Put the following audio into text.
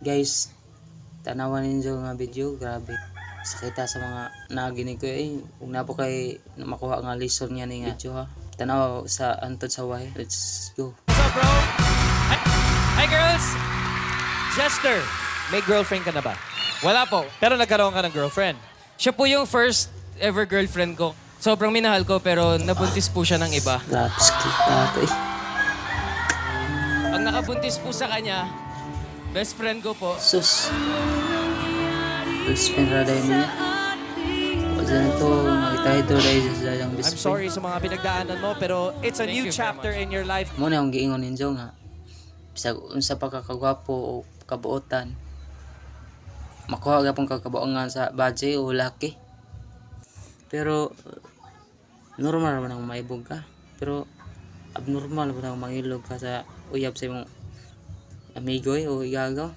Guys, tanawan ninyo nga video, grabe. Sakita sa mga naginig ko kung na po kay makuha nga lesson niya ni nga video ha. Tanaw sa antod sa way. Let's go. What's up, bro? Hi, girls! Jester, may girlfriend ka na ba? Wala po. Pero nagkaroon ka ng girlfriend. Siya po yung first ever girlfriend ko. Sobrang minahal ko pero nabuntis po siya ng iba. Grabe, sakit Ang nakabuntis po sa kanya, best friend ko po. Sus. Best friend raday niya. Wala na to, makita ito dahil sa yung best I'm friend. sorry sa mga pinagdaanan mo, pero it's a Thank new you very chapter in your life. Mo na yung giingon ninyo nga. Bisag unsa pa kakagwapo o kabuotan. Makuha ka pong kakabuangan sa badge o laki. Pero normal naman ang maibog ka. Pero abnormal naman ang mangilog ka sa uyab sa imong amigo o igagaw.